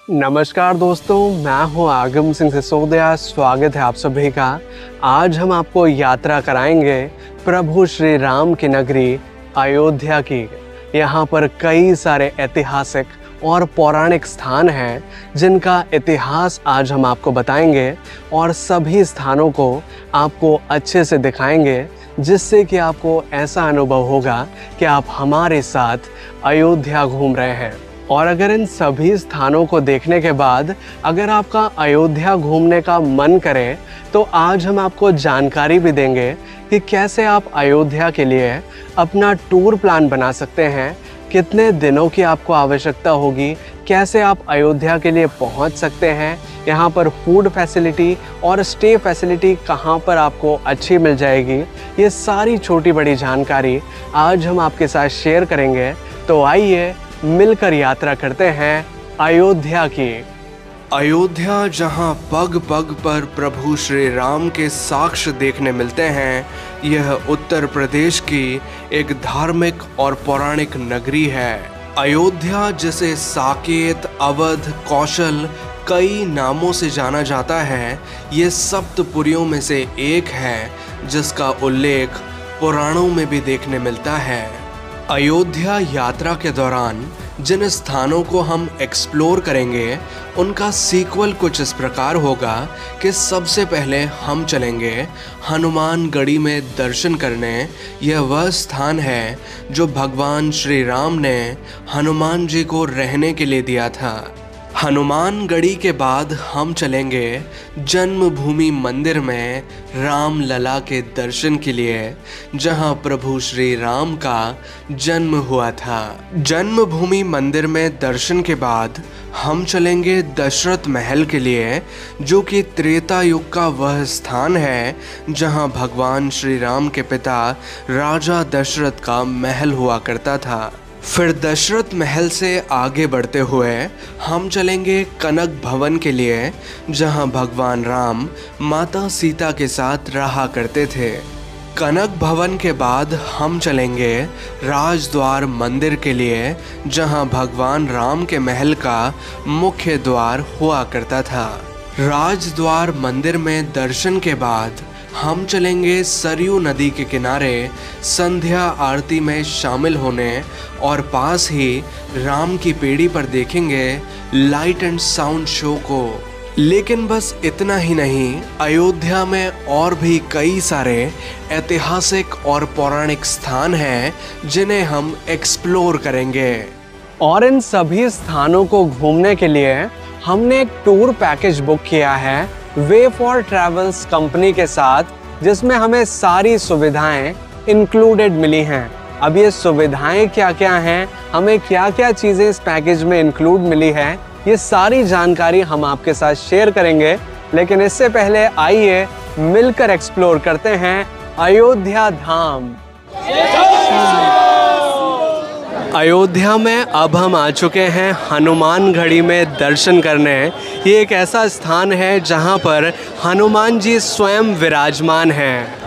नमस्कार दोस्तों, मैं हूं आगम सिंह सिसोदिया। स्वागत है आप सभी का। आज हम आपको यात्रा कराएंगे प्रभु श्री राम की नगरी अयोध्या की। यहाँ पर कई सारे ऐतिहासिक और पौराणिक स्थान हैं जिनका इतिहास आज हम आपको बताएंगे और सभी स्थानों को आपको अच्छे से दिखाएंगे, जिससे कि आपको ऐसा अनुभव होगा कि आप हमारे साथ अयोध्या घूम रहे हैं। और अगर इन सभी स्थानों को देखने के बाद अगर आपका अयोध्या घूमने का मन करे तो आज हम आपको जानकारी भी देंगे कि कैसे आप अयोध्या के लिए अपना टूर प्लान बना सकते हैं, कितने दिनों की आपको आवश्यकता होगी, कैसे आप अयोध्या के लिए पहुंच सकते हैं, यहाँ पर फूड फैसिलिटी और स्टे फैसिलिटी कहाँ पर आपको अच्छी मिल जाएगी। ये सारी छोटी बड़ी जानकारी आज हम आपके साथ शेयर करेंगे। तो आइए मिलकर यात्रा करते हैं अयोध्या की। अयोध्या, जहां पग पग पर प्रभु श्री राम के साक्ष्य देखने मिलते हैं, यह उत्तर प्रदेश की एक धार्मिक और पौराणिक नगरी है। अयोध्या, जिसे साकेत, अवध, कौशल कई नामों से जाना जाता है, ये सप्तपुरियों में से एक है जिसका उल्लेख पुराणों में भी देखने मिलता है। अयोध्या यात्रा के दौरान जिन स्थानों को हम एक्सप्लोर करेंगे उनका सीक्वल कुछ इस प्रकार होगा कि सबसे पहले हम चलेंगे हनुमानगढ़ी में दर्शन करने। यह वह स्थान है जो भगवान श्री राम ने हनुमान जी को रहने के लिए दिया था। हनुमानगढ़ी के बाद हम चलेंगे जन्मभूमि मंदिर में राम लला के दर्शन के लिए, जहां प्रभु श्री राम का जन्म हुआ था। जन्मभूमि मंदिर में दर्शन के बाद हम चलेंगे दशरथ महल के लिए, जो कि त्रेता युग का वह स्थान है जहां भगवान श्री राम के पिता राजा दशरथ का महल हुआ करता था। फिर दशरथ महल से आगे बढ़ते हुए हम चलेंगे कनक भवन के लिए, जहां भगवान राम माता सीता के साथ रहा करते थे। कनक भवन के बाद हम चलेंगे राजद्वार मंदिर के लिए, जहां भगवान राम के महल का मुख्य द्वार हुआ करता था। राजद्वार मंदिर में दर्शन के बाद हम चलेंगे सरयू नदी के किनारे संध्या आरती में शामिल होने और पास ही राम की पेड़ी पर देखेंगे लाइट एंड साउंड शो को। लेकिन बस इतना ही नहीं, अयोध्या में और भी कई सारे ऐतिहासिक और पौराणिक स्थान हैं जिन्हें हम एक्सप्लोर करेंगे। और इन सभी स्थानों को घूमने के लिए हमने एक टूर पैकेज बुक किया है वे फॉर ट्रैवल्स कंपनी के साथ, जिसमें हमें सारी सुविधाएं इंक्लूडेड मिली हैं। अब ये सुविधाएं क्या क्या हैं, हमें क्या क्या चीज़ें इस पैकेज में इंक्लूड मिली है, ये सारी जानकारी हम आपके साथ शेयर करेंगे। लेकिन इससे पहले आइए मिलकर एक्सप्लोर करते हैं अयोध्या धाम। अयोध्या में अब हम आ चुके हैं हनुमानगढ़ी में दर्शन करने। ये एक ऐसा स्थान है जहां पर हनुमान जी स्वयं विराजमान हैं।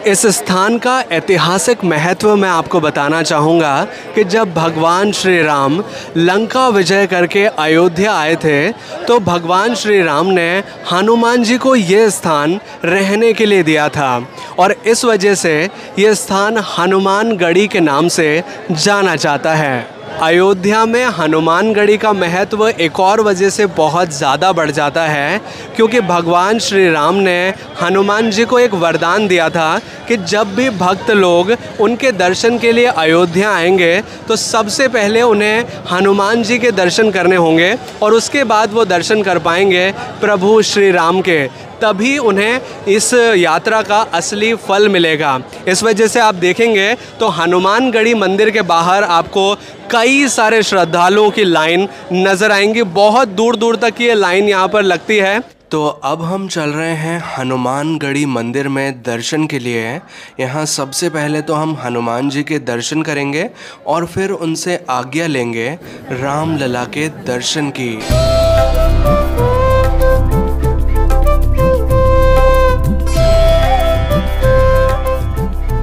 इस स्थान का ऐतिहासिक महत्व मैं आपको बताना चाहूँगा कि जब भगवान श्री राम लंका विजय करके अयोध्या आए थे, तो भगवान श्री राम ने हनुमान जी को ये स्थान रहने के लिए दिया था और इस वजह से ये स्थान हनुमानगढ़ी के नाम से जाना जाता है। अयोध्या में हनुमानगढ़ी का महत्व एक और वजह से बहुत ज़्यादा बढ़ जाता है, क्योंकि भगवान श्री राम ने हनुमान जी को एक वरदान दिया था कि जब भी भक्त लोग उनके दर्शन के लिए अयोध्या आएंगे तो सबसे पहले उन्हें हनुमान जी के दर्शन करने होंगे और उसके बाद वो दर्शन कर पाएंगे प्रभु श्री राम के, तभी उन्हें इस यात्रा का असली फल मिलेगा। इस वजह से आप देखेंगे तो हनुमानगढ़ी मंदिर के बाहर आपको कई सारे श्रद्धालुओं की लाइन नज़र आएंगी। बहुत दूर दूर तक ये लाइन यहाँ पर लगती है। तो अब हम चल रहे हैं हनुमानगढ़ी मंदिर में दर्शन के लिए। यहाँ सबसे पहले तो हम हनुमान जी के दर्शन करेंगे और फिर उनसे आज्ञा लेंगे राम लला के दर्शन की।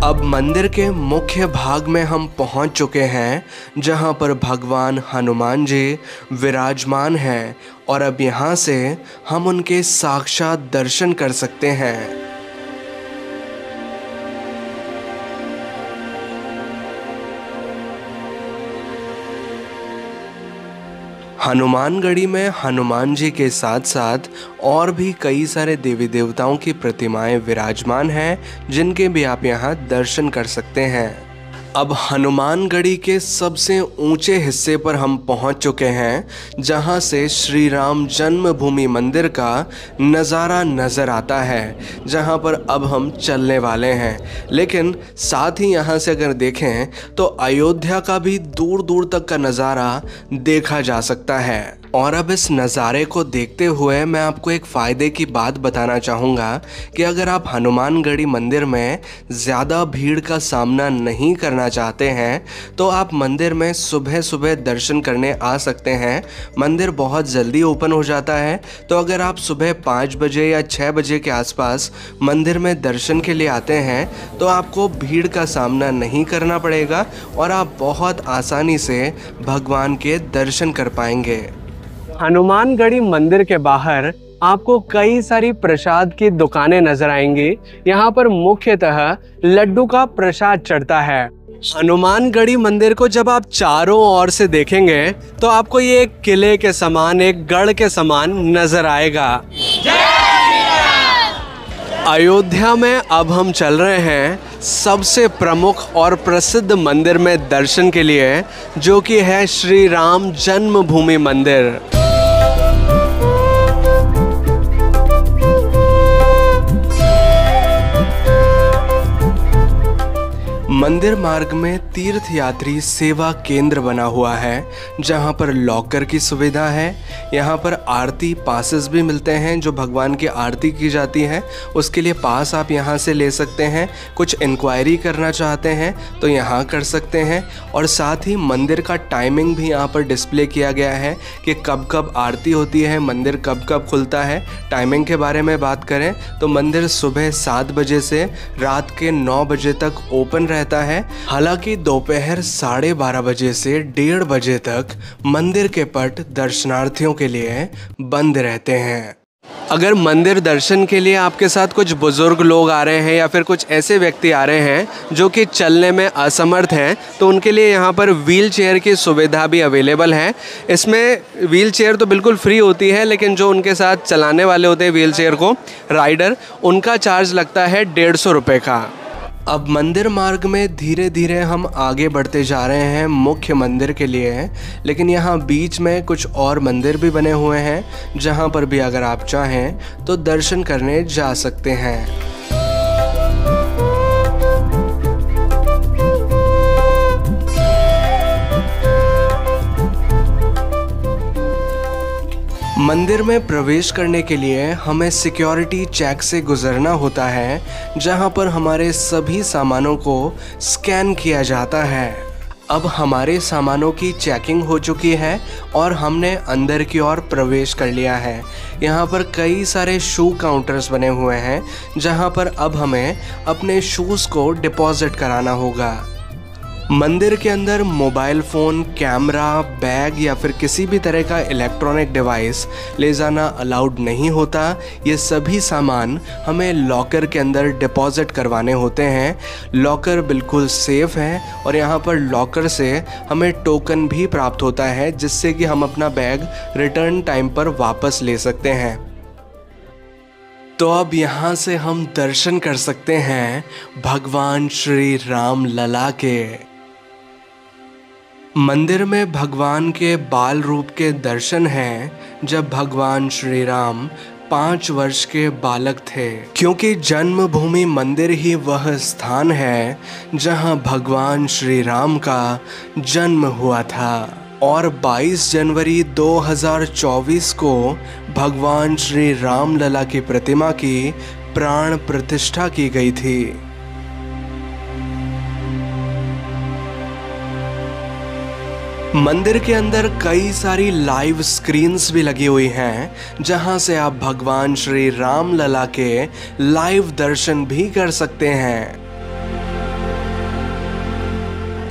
अब मंदिर के मुख्य भाग में हम पहुंच चुके हैं, जहां पर भगवान हनुमान जी विराजमान हैं और अब यहां से हम उनके साक्षात दर्शन कर सकते हैं। हनुमानगढ़ी में हनुमान जी के साथ साथ और भी कई सारे देवी देवताओं की प्रतिमाएं विराजमान हैं, जिनके भी आप यहां दर्शन कर सकते हैं। अब हनुमानगढ़ी के सबसे ऊंचे हिस्से पर हम पहुंच चुके हैं, जहां से श्री राम जन्मभूमि मंदिर का नज़ारा नज़र आता है, जहां पर अब हम चलने वाले हैं। लेकिन साथ ही यहां से अगर देखें तो अयोध्या का भी दूर दूर तक का नज़ारा देखा जा सकता है। और अब इस नज़ारे को देखते हुए मैं आपको एक फ़ायदे की बात बताना चाहूँगा कि अगर आप हनुमानगढ़ी मंदिर में ज़्यादा भीड़ का सामना नहीं करना चाहते हैं तो आप मंदिर में सुबह सुबह दर्शन करने आ सकते हैं। मंदिर बहुत जल्दी ओपन हो जाता है, तो अगर आप सुबह 5 बजे या 6 बजे के आसपास मंदिर में दर्शन के लिए आते हैं तो आपको भीड़ का सामना नहीं करना पड़ेगा और आप बहुत आसानी से भगवान के दर्शन कर पाएंगे। हनुमानगढ़ी मंदिर के बाहर आपको कई सारी प्रसाद की दुकानें नजर आएंगी। यहाँ पर मुख्यतः लड्डू का प्रसाद चढ़ता है। हनुमानगढ़ी मंदिर को जब आप चारों ओर से देखेंगे तो आपको ये एक किले के समान, एक गढ़ के समान नजर आएगा। अयोध्या में अब हम चल रहे हैं सबसे प्रमुख और प्रसिद्ध मंदिर में दर्शन के लिए, जो कि है श्री राम जन्मभूमि मंदिर। मंदिर मार्ग में तीर्थ यात्री सेवा केंद्र बना हुआ है, जहां पर लॉकर की सुविधा है। यहां पर आरती पासेस भी मिलते हैं, जो भगवान की आरती की जाती है उसके लिए पास आप यहां से ले सकते हैं। कुछ इंक्वायरी करना चाहते हैं तो यहां कर सकते हैं। और साथ ही मंदिर का टाइमिंग भी यहां पर डिस्प्ले किया गया है कि कब कब आरती होती है, मंदिर कब कब खुलता है। टाइमिंग के बारे में बात करें तो मंदिर सुबह 7 बजे से रात के 9 बजे तक ओपन रहता है। हालांकि दोपहर 12:30 बजे से 1:30 बजे तक मंदिर के पट दर्शनार्थियों के लिए बंद रहते हैं। अगर मंदिर दर्शन के लिए आपके साथ कुछ बुजुर्ग लोग आ रहे हैं या फिर कुछ ऐसे व्यक्ति आ रहे हैं जो कि चलने में असमर्थ हैं, तो उनके लिए यहाँ पर व्हील चेयर की सुविधा भी अवेलेबल है। इसमें व्हील चेयर तो बिल्कुल फ्री होती है, लेकिन जो उनके साथ चलाने वाले होते हैं व्हील चेयर को, राइडर, उनका चार्ज लगता है 150 रुपये का। अब मंदिर मार्ग में धीरे धीरे हम आगे बढ़ते जा रहे हैं मुख्य मंदिर के लिए, लेकिन यहाँ बीच में कुछ और मंदिर भी बने हुए हैं, जहाँ पर भी अगर आप चाहें तो दर्शन करने जा सकते हैं। मंदिर में प्रवेश करने के लिए हमें सिक्योरिटी चेक से गुजरना होता है, जहां पर हमारे सभी सामानों को स्कैन किया जाता है। अब हमारे सामानों की चेकिंग हो चुकी है और हमने अंदर की ओर प्रवेश कर लिया है। यहाँ पर कई सारे शू काउंटर्स बने हुए हैं, जहाँ पर अब हमें अपने शूज़ को डिपॉजिट कराना होगा। मंदिर के अंदर मोबाइल फ़ोन, कैमरा, बैग या फिर किसी भी तरह का इलेक्ट्रॉनिक डिवाइस ले जाना अलाउड नहीं होता। ये सभी सामान हमें लॉकर के अंदर डिपॉजिट करवाने होते हैं। लॉकर बिल्कुल सेफ़ है और यहाँ पर लॉकर से हमें टोकन भी प्राप्त होता है, जिससे कि हम अपना बैग रिटर्न टाइम पर वापस ले सकते हैं। तो अब यहाँ से हम दर्शन कर सकते हैं भगवान श्री राम लला के। मंदिर में भगवान के बाल रूप के दर्शन हैं, जब भगवान श्री राम 5 वर्ष के बालक थे, क्योंकि जन्मभूमि मंदिर ही वह स्थान है जहां भगवान श्री राम का जन्म हुआ था। और 22 जनवरी 2024 को भगवान श्री राम लला की प्रतिमा की प्राण प्रतिष्ठा की गई थी। मंदिर के अंदर कई सारी लाइव स्क्रीन्स भी लगी हुई हैं, जहां से आप भगवान श्री राम लला के लाइव दर्शन भी कर सकते हैं।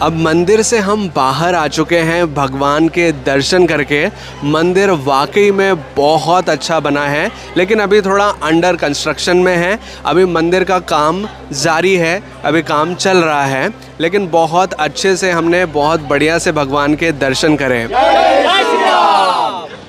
अब मंदिर से हम बाहर आ चुके हैं भगवान के दर्शन करके। मंदिर वाकई में बहुत अच्छा बना है, लेकिन अभी थोड़ा अंडर कंस्ट्रक्शन में है। अभी मंदिर का काम जारी है, अभी काम चल रहा है, लेकिन बहुत अच्छे से हमने बहुत बढ़िया से भगवान के दर्शन करे।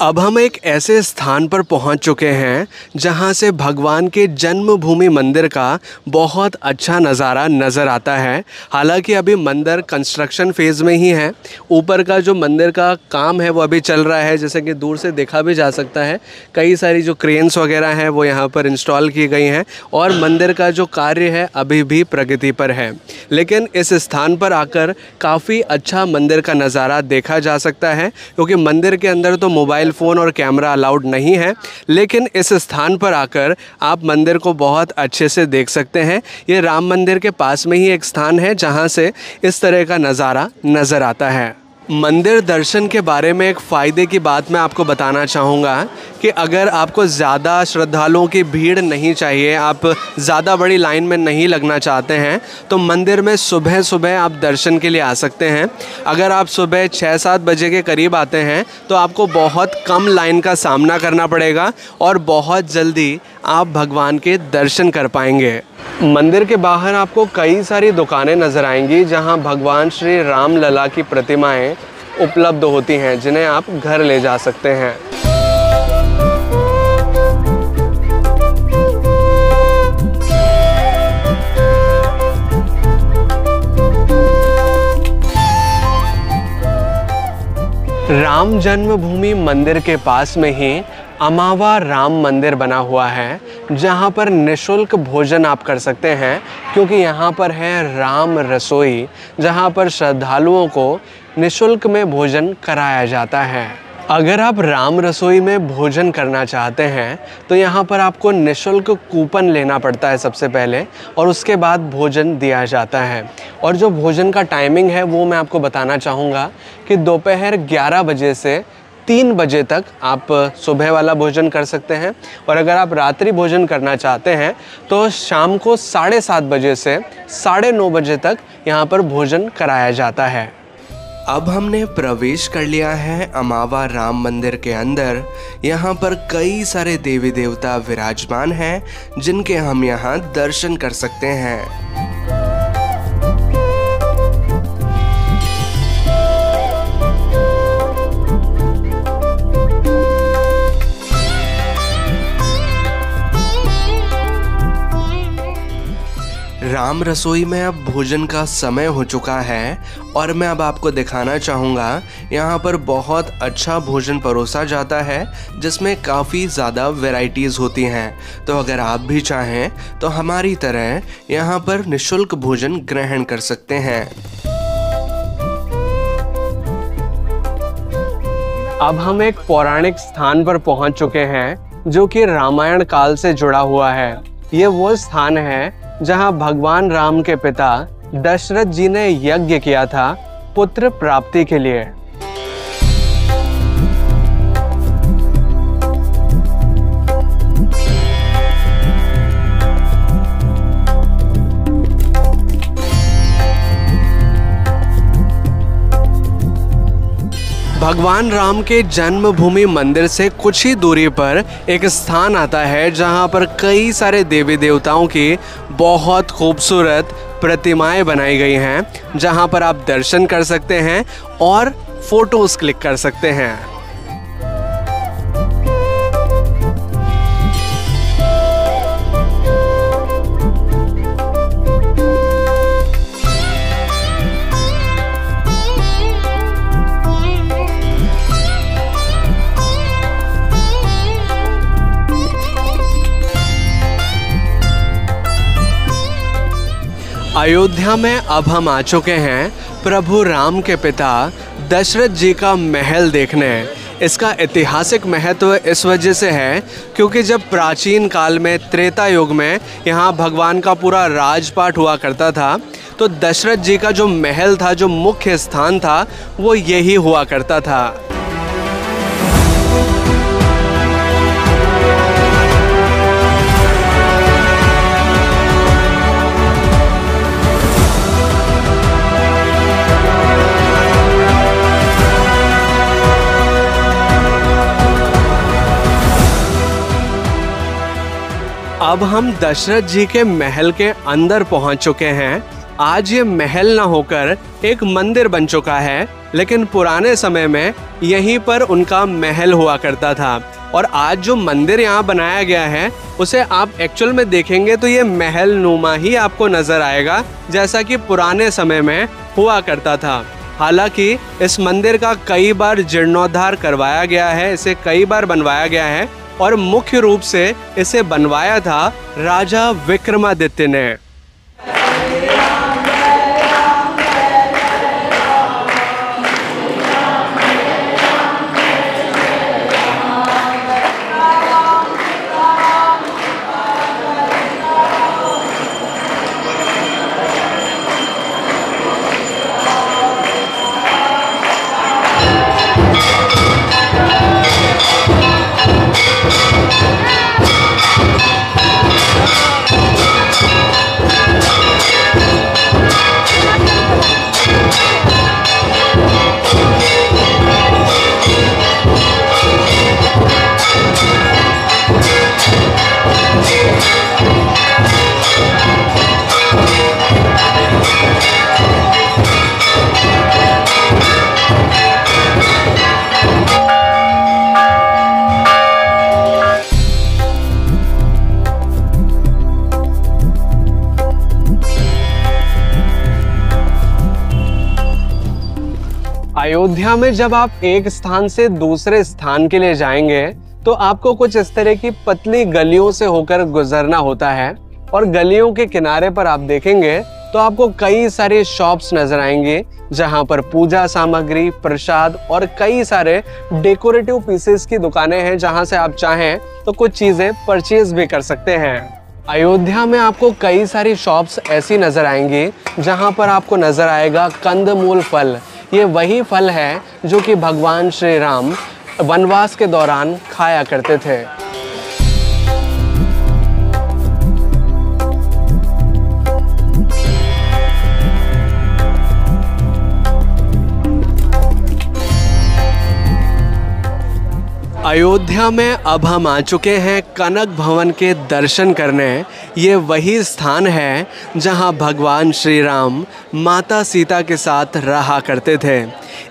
अब हम एक ऐसे स्थान पर पहुंच चुके हैं जहां से भगवान के जन्मभूमि मंदिर का बहुत अच्छा नज़ारा नज़र आता है। हालांकि अभी मंदिर कंस्ट्रक्शन फेज़ में ही है। ऊपर का जो मंदिर का काम है वो अभी चल रहा है, जैसे कि दूर से देखा भी जा सकता है। कई सारी जो क्रेन्स वगैरह हैं वो यहाँ पर इंस्टॉल की गई हैं और मंदिर का जो कार्य है अभी भी प्रगति पर है। लेकिन इस स्थान पर आकर काफ़ी अच्छा मंदिर का नज़ारा देखा जा सकता है, क्योंकि मंदिर के अंदर तो मोबाइल फ़ोन और कैमरा अलाउड नहीं है, लेकिन इस स्थान पर आकर आप मंदिर को बहुत अच्छे से देख सकते हैं। ये राम मंदिर के पास में ही एक स्थान है जहां से इस तरह का नज़ारा नज़र आता है। मंदिर दर्शन के बारे में एक फ़ायदे की बात मैं आपको बताना चाहूँगा कि अगर आपको ज़्यादा श्रद्धालुओं की भीड़ नहीं चाहिए, आप ज़्यादा बड़ी लाइन में नहीं लगना चाहते हैं, तो मंदिर में सुबह सुबह आप दर्शन के लिए आ सकते हैं। अगर आप सुबह 6-7 बजे के करीब आते हैं तो आपको बहुत कम लाइन का सामना करना पड़ेगा और बहुत जल्दी आप भगवान के दर्शन कर पाएंगे। मंदिर के बाहर आपको कई सारी दुकानें नज़र आएंगी जहां भगवान श्री राम लला की प्रतिमाएं उपलब्ध होती हैं, जिन्हें आप घर ले जा सकते हैं। राम जन्मभूमि मंदिर के पास में ही अमावा राम मंदिर बना हुआ है, जहां पर निशुल्क भोजन आप कर सकते हैं, क्योंकि यहां पर है राम रसोई, जहां पर श्रद्धालुओं को निशुल्क में भोजन कराया जाता है। अगर आप राम रसोई में भोजन करना चाहते हैं तो यहाँ पर आपको निशुल्क कूपन लेना पड़ता है सबसे पहले, और उसके बाद भोजन दिया जाता है। और जो भोजन का टाइमिंग है वो मैं आपको बताना चाहूँगा कि दोपहर 11 बजे से 3 बजे तक आप सुबह वाला भोजन कर सकते हैं, और अगर आप रात्रि भोजन करना चाहते हैं तो शाम को 7:30 बजे से 9:30 बजे तक यहाँ पर भोजन कराया जाता है। अब हमने प्रवेश कर लिया है अमावा राम मंदिर के अंदर। यहाँ पर कई सारे देवी देवता विराजमान हैं, जिनके हम यहाँ दर्शन कर सकते हैं। राम रसोई में अब भोजन का समय हो चुका है और मैं अब आपको दिखाना चाहूँगा। यहाँ पर बहुत अच्छा भोजन परोसा जाता है, जिसमें काफ़ी ज़्यादा वैरायटीज़ होती हैं। तो अगर आप भी चाहें तो हमारी तरह यहाँ पर निशुल्क भोजन ग्रहण कर सकते हैं। अब हम एक पौराणिक स्थान पर पहुँच चुके हैं जो कि रामायण काल से जुड़ा हुआ है। ये वो स्थान है जहां भगवान राम के पिता दशरथ जी ने यज्ञ किया था पुत्र प्राप्ति के लिए। भगवान राम के जन्मभूमि मंदिर से कुछ ही दूरी पर एक स्थान आता है जहां पर कई सारे देवी देवताओं की बहुत खूबसूरत प्रतिमाएं बनाई गई हैं, जहां पर आप दर्शन कर सकते हैं और फोटोज क्लिक कर सकते हैं। अयोध्या में अब हम आ चुके हैं प्रभु राम के पिता दशरथ जी का महल देखने। इसका ऐतिहासिक महत्व इस वजह से है क्योंकि जब प्राचीन काल में त्रेता युग में यहाँ भगवान का पूरा राजपाट हुआ करता था, तो दशरथ जी का जो महल था, जो मुख्य स्थान था, वो यही हुआ करता था। अब हम दशरथ जी के महल के अंदर पहुंच चुके हैं। आज ये महल ना होकर एक मंदिर बन चुका है, लेकिन पुराने समय में यहीं पर उनका महल हुआ करता था। और आज जो मंदिर यहाँ बनाया गया है उसे आप एक्चुअल में देखेंगे तो ये महल नुमा ही आपको नजर आएगा, जैसा कि पुराने समय में हुआ करता था। हालांकि इस मंदिर का कई बार जीर्णोद्धार करवाया गया है, इसे कई बार बनवाया गया है और मुख्य रूप से इसे बनवाया था राजा विक्रमादित्य ने। अयोध्या में जब आप एक स्थान से दूसरे स्थान के लिए जाएंगे तो आपको कुछ इस तरह की पतली गलियों से होकर गुजरना होता है। और गलियों के किनारे पर आप देखेंगे तो आपको कई सारे शॉप्स नजर आएंगे, जहां पर पूजा सामग्री, प्रसाद और कई सारे डेकोरेटिव पीसेस की दुकानें हैं, जहां से आप चाहें तो कुछ चीजें परचेज भी कर सकते हैं। अयोध्या में आपको कई सारी शॉप्स ऐसी नजर आएंगी जहां पर आपको नजर आएगा कंदमूल फल। ये वही फल है जो कि भगवान श्री राम वनवास के दौरान खाया करते थे। अयोध्या में अब हम आ चुके हैं कनक भवन के दर्शन करने। ये वही स्थान है जहां भगवान श्री राम माता सीता के साथ रहा करते थे।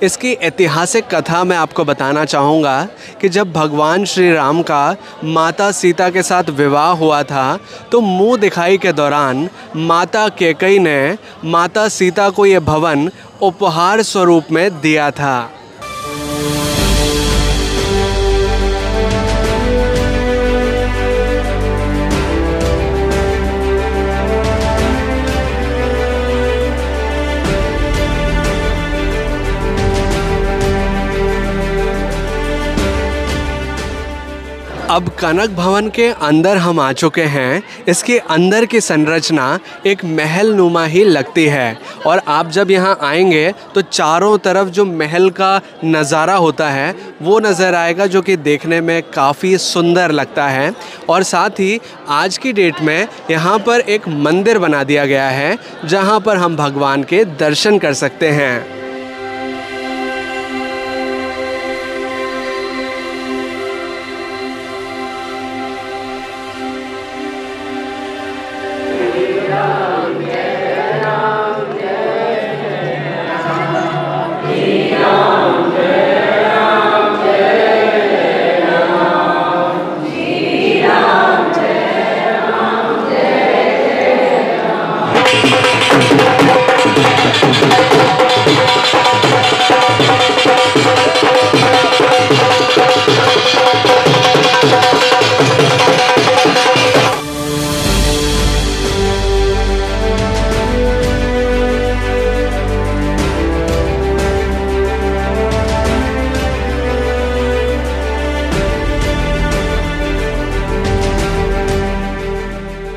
इसकी ऐतिहासिक कथा मैं आपको बताना चाहूँगा कि जब भगवान श्री राम का माता सीता के साथ विवाह हुआ था तो मुँह दिखाई के दौरान माता कैकेयी ने माता सीता को ये भवन उपहार स्वरूप में दिया था। अब कनक भवन के अंदर हम आ चुके हैं। इसके अंदर की संरचना एक महल नुमा ही लगती है और आप जब यहाँ आएंगे तो चारों तरफ जो महल का नज़ारा होता है वो नज़र आएगा, जो कि देखने में काफ़ी सुंदर लगता है। और साथ ही आज की डेट में यहाँ पर एक मंदिर बना दिया गया है जहाँ पर हम भगवान के दर्शन कर सकते हैं।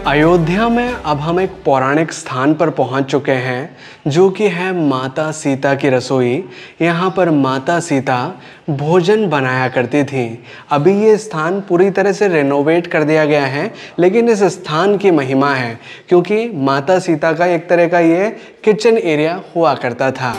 अयोध्या में अब हम एक पौराणिक स्थान पर पहुंच चुके हैं जो कि है माता सीता की रसोई। यहाँ पर माता सीता भोजन बनाया करती थी। अभी ये स्थान पूरी तरह से रेनोवेट कर दिया गया है, लेकिन इस स्थान की महिमा है क्योंकि माता सीता का एक तरह का ये किचन एरिया हुआ करता था।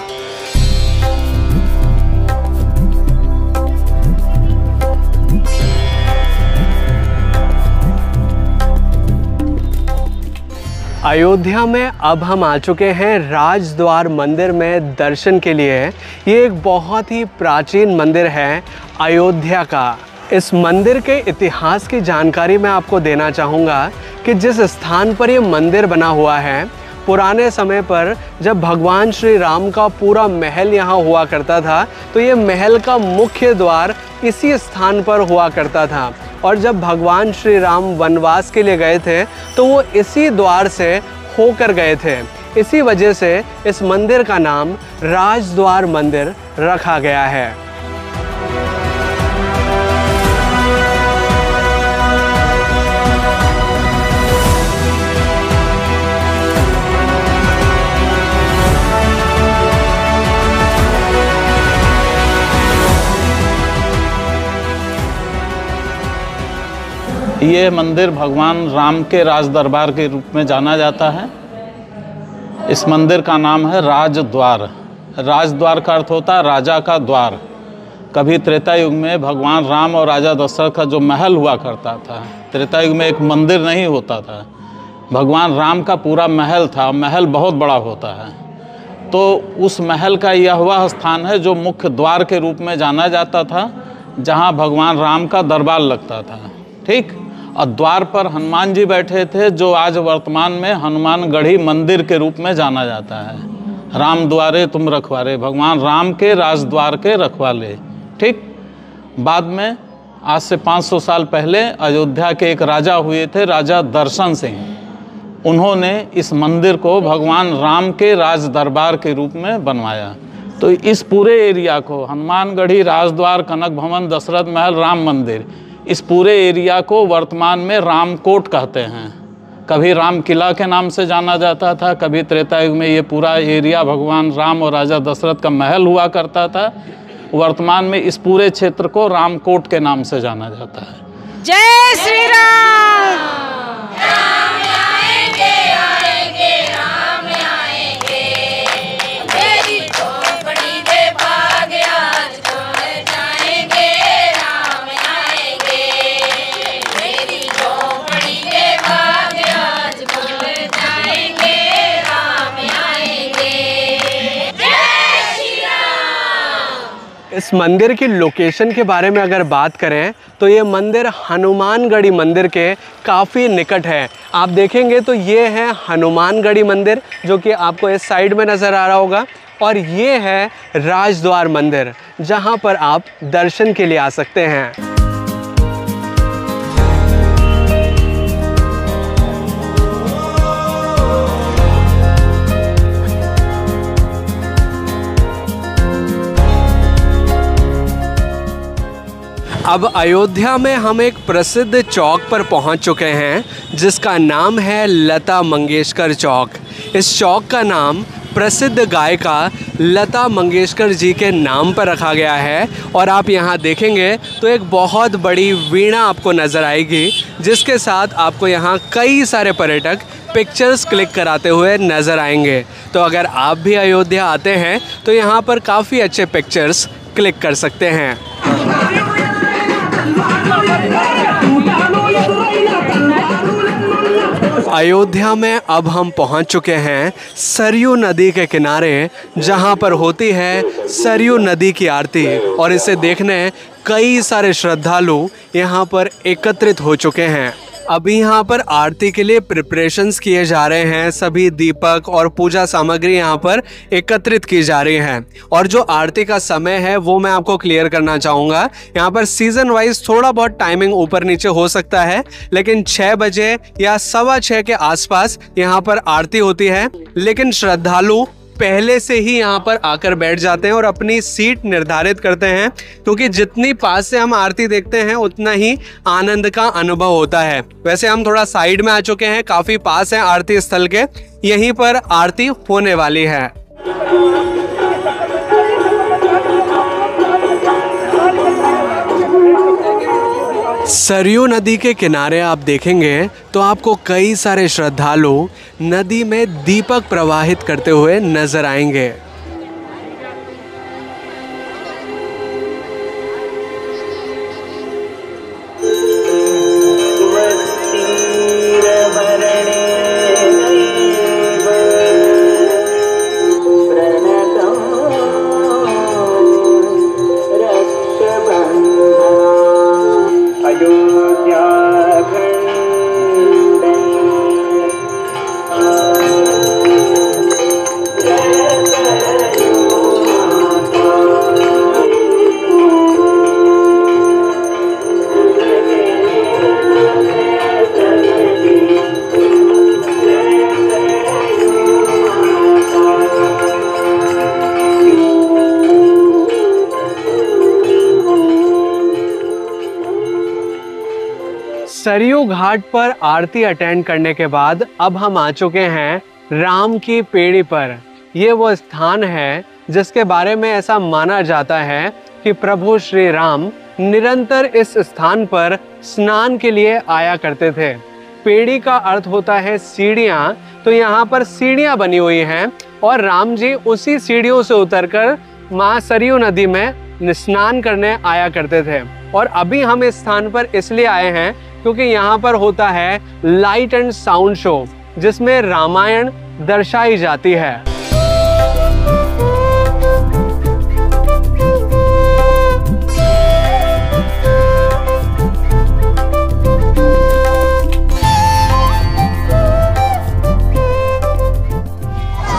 अयोध्या में अब हम आ चुके हैं राजद्वार मंदिर में दर्शन के लिए। ये एक बहुत ही प्राचीन मंदिर है अयोध्या का। इस मंदिर के इतिहास की जानकारी मैं आपको देना चाहूँगा कि जिस स्थान पर ये मंदिर बना हुआ है, पुराने समय पर जब भगवान श्री राम का पूरा महल यहाँ हुआ करता था, तो ये महल का मुख्य द्वार इसी स्थान पर हुआ करता था। और जब भगवान श्री राम वनवास के लिए गए थे तो वो इसी द्वार से होकर गए थे। इसी वजह से इस मंदिर का नाम राजद्वार मंदिर रखा गया है। ये मंदिर भगवान राम के राज दरबार के रूप में जाना जाता है। इस मंदिर का नाम है राजद्वार। राजद्वार का अर्थ होता है राजा का द्वार। कभी त्रेता युग में भगवान राम और राजा दशरथ का जो महल हुआ करता था, त्रेता युग में एक मंदिर नहीं होता था, भगवान राम का पूरा महल था। महल बहुत बड़ा होता है, तो उस महल का यह वह स्थान है जो मुख्य द्वार के रूप में जाना जाता था, जहाँ भगवान राम का दरबार लगता था। ठीक, और द्वार पर हनुमान जी बैठे थे, जो आज वर्तमान में हनुमानगढ़ी मंदिर के रूप में जाना जाता है। राम द्वारे तुम रखवारे, भगवान राम के राजद्वार के रखवाले। ठीक, बाद में आज से 500 साल पहले अयोध्या के एक राजा हुए थे, राजा दर्शन सिंह। उन्होंने इस मंदिर को भगवान राम के राज दरबार के रूप में बनवाया। तो इस पूरे एरिया को हनुमानगढ़ी, राजद्वार, कनक भवन, दशरथ महल, राम मंदिर, इस पूरे एरिया को वर्तमान में रामकोट कहते हैं। कभी राम किला के नाम से जाना जाता था, कभी त्रेता युग में ये पूरा एरिया भगवान राम और राजा दशरथ का महल हुआ करता था। वर्तमान में इस पूरे क्षेत्र को रामकोट के नाम से जाना जाता है। जय श्री राम। इस मंदिर की लोकेशन के बारे में अगर बात करें तो ये मंदिर हनुमानगढ़ी मंदिर के काफ़ी निकट है। आप देखेंगे तो ये है हनुमानगढ़ी मंदिर, जो कि आपको इस साइड में नज़र आ रहा होगा, और ये है राजद्वार मंदिर, जहाँ पर आप दर्शन के लिए आ सकते हैं। अब अयोध्या में हम एक प्रसिद्ध चौक पर पहुंच चुके हैं, जिसका नाम है लता मंगेशकर चौक। इस चौक का नाम प्रसिद्ध गायिका लता मंगेशकर जी के नाम पर रखा गया है। और आप यहाँ देखेंगे तो एक बहुत बड़ी वीणा आपको नज़र आएगी, जिसके साथ आपको यहाँ कई सारे पर्यटक पिक्चर्स क्लिक कराते हुए नज़र आएंगे। तो अगर आप भी अयोध्या आते हैं तो यहाँ पर काफ़ी अच्छे पिक्चर्स क्लिक कर सकते हैं। अयोध्या में अब हम पहुंच चुके हैं सरयू नदी के किनारे, जहां पर होती है सरयू नदी की आरती, और इसे देखने कई सारे श्रद्धालु यहां पर एकत्रित हो चुके हैं। अभी यहाँ पर आरती के लिए प्रिपरेशंस किए जा रहे हैं। सभी दीपक और पूजा सामग्री यहाँ पर एकत्रित की जा रही है। और जो आरती का समय है वो मैं आपको क्लियर करना चाहूँगा। यहाँ पर सीजन वाइज थोड़ा बहुत टाइमिंग ऊपर नीचे हो सकता है, लेकिन 6 बजे या 6:15 के आसपास यहाँ पर आरती होती है। लेकिन श्रद्धालु पहले से ही यहाँ पर आकर बैठ जाते हैं और अपनी सीट निर्धारित करते हैं, क्योंकि जितनी पास से हम आरती देखते हैं उतना ही आनंद का अनुभव होता है। वैसे हम थोड़ा साइड में आ चुके हैं, काफी पास है आरती स्थल के, यहीं पर आरती होने वाली है। सरयू नदी के किनारे आप देखेंगे तो आपको कई सारे श्रद्धालु नदी में दीपक प्रवाहित करते हुए नजर आएंगे। सरयू घाट पर आरती अटेंड करने के बाद अब हम आ चुके हैं राम की पेड़ी पर। ये वो स्थान है जिसके बारे में ऐसा माना जाता है कि प्रभु श्री राम निरंतर इस स्थान पर स्नान के लिए आया करते थे। पेड़ी का अर्थ होता है सीढ़ियाँ, तो यहाँ पर सीढ़ियाँ बनी हुई हैं और राम जी उसी सीढ़ियों से उतरकर माँ सरयू नदी में स्नान करने आया करते थे। और अभी हम इस स्थान पर इसलिए आए हैं क्योंकि यहाँ पर होता है लाइट एंड साउंड शो, जिसमें रामायण दर्शाई जाती है।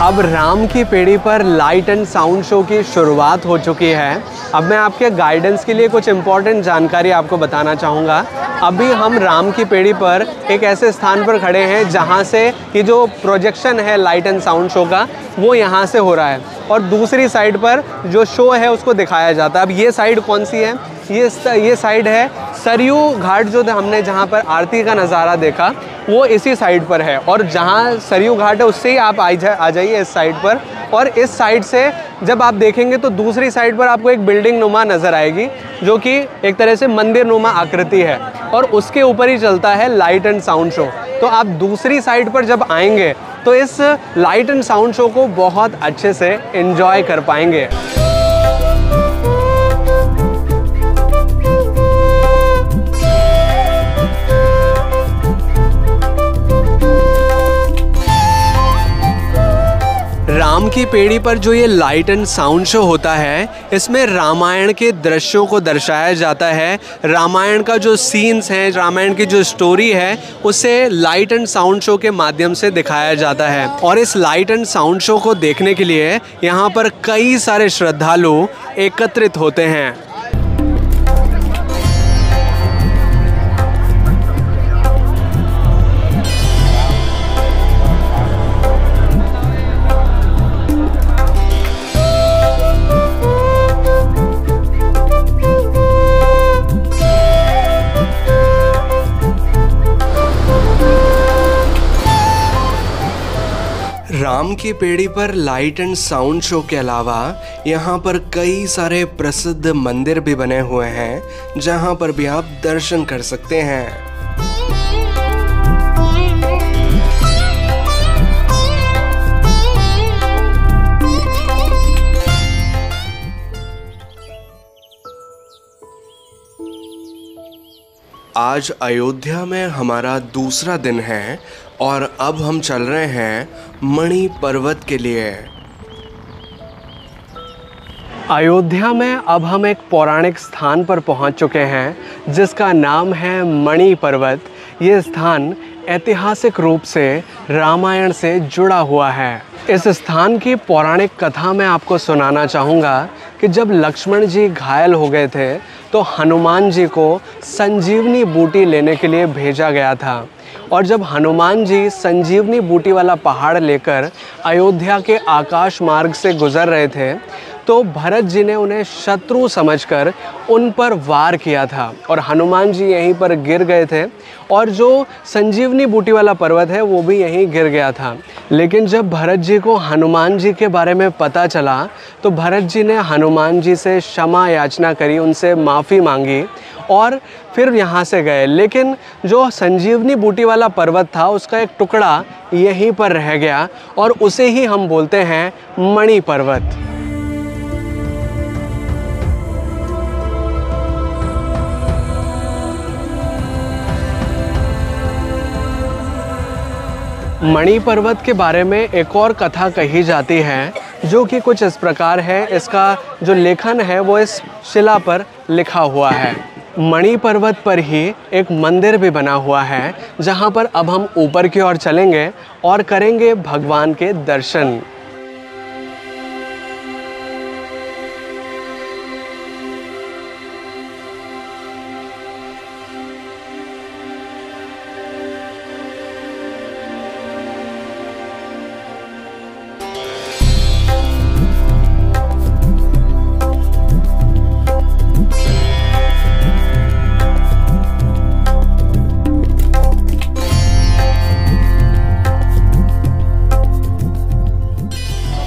अब राम की पेड़ी पर लाइट एंड साउंड शो की शुरुआत हो चुकी है। अब मैं आपके गाइडेंस के लिए कुछ इम्पोर्टेंट जानकारी आपको बताना चाहूँगा। अभी हम राम की पेड़ी पर एक ऐसे स्थान पर खड़े हैं जहाँ से ये जो प्रोजेक्शन है लाइट एंड साउंड शो का वो यहाँ से हो रहा है और दूसरी साइड पर जो शो है उसको दिखाया जाता है। अब ये साइड कौन सी है? ये साइड है सरयू घाट, जो हमने जहाँ पर आरती का नज़ारा देखा वो इसी साइड पर है। और जहाँ सरयू घाट है उससे ही आप आ जाइए इस साइड पर। और इस साइड से जब आप देखेंगे तो दूसरी साइड पर आपको एक बिल्डिंग नुमा नज़र आएगी जो कि एक तरह से मंदिर नुमा आकृति है और उसके ऊपर ही चलता है लाइट एंड साउंड शो। तो आप दूसरी साइड पर जब आएंगे तो इस लाइट एंड साउंड शो को बहुत अच्छे से एंजॉय कर पाएंगे। राम की पेड़ी पर जो ये लाइट एंड साउंड शो होता है इसमें रामायण के दृश्यों को दर्शाया जाता है। रामायण का जो सीन्स हैं, रामायण की जो स्टोरी है उसे लाइट एंड साउंड शो के माध्यम से दिखाया जाता है। और इस लाइट एंड साउंड शो को देखने के लिए यहाँ पर कई सारे श्रद्धालु एकत्रित होते हैं। राम की पेड़ी पर लाइट एंड साउंड शो के अलावा यहाँ पर कई सारे प्रसिद्ध मंदिर भी बने हुए हैं जहाँ पर भी आप दर्शन कर सकते हैं। आज अयोध्या में हमारा दूसरा दिन है और अब हम चल रहे हैं मणि पर्वत के लिए। अयोध्या में अब हम एक पौराणिक स्थान पर पहुंच चुके हैं जिसका नाम है मणि पर्वत। ये स्थान ऐतिहासिक रूप से रामायण से जुड़ा हुआ है। इस स्थान की पौराणिक कथा मैं आपको सुनाना चाहूँगा कि जब लक्ष्मण जी घायल हो गए थे तो हनुमान जी को संजीवनी बूटी लेने के लिए भेजा गया था। और जब हनुमान जी संजीवनी बूटी वाला पहाड़ लेकर अयोध्या के आकाश मार्ग से गुजर रहे थे तो भरत जी ने उन्हें शत्रु समझकर उन पर वार किया था और हनुमान जी यहीं पर गिर गए थे और जो संजीवनी बूटी वाला पर्वत है वो भी यहीं गिर गया था। लेकिन जब भरत जी को हनुमान जी के बारे में पता चला तो भरत जी ने हनुमान जी से क्षमा याचना करी, उनसे माफ़ी मांगी और फिर यहाँ से गए। लेकिन जो संजीवनी बूटी वाला पर्वत था उसका एक टुकड़ा यहीं पर रह गया और उसे ही हम बोलते हैं मणि पर्वत। मणि पर्वत के बारे में एक और कथा कही जाती है जो कि कुछ इस प्रकार है। इसका जो लेखन है वो इस शिला पर लिखा हुआ है। मणि पर्वत पर ही एक मंदिर भी बना हुआ है जहाँ पर अब हम ऊपर की ओर चलेंगे और करेंगे भगवान के दर्शन।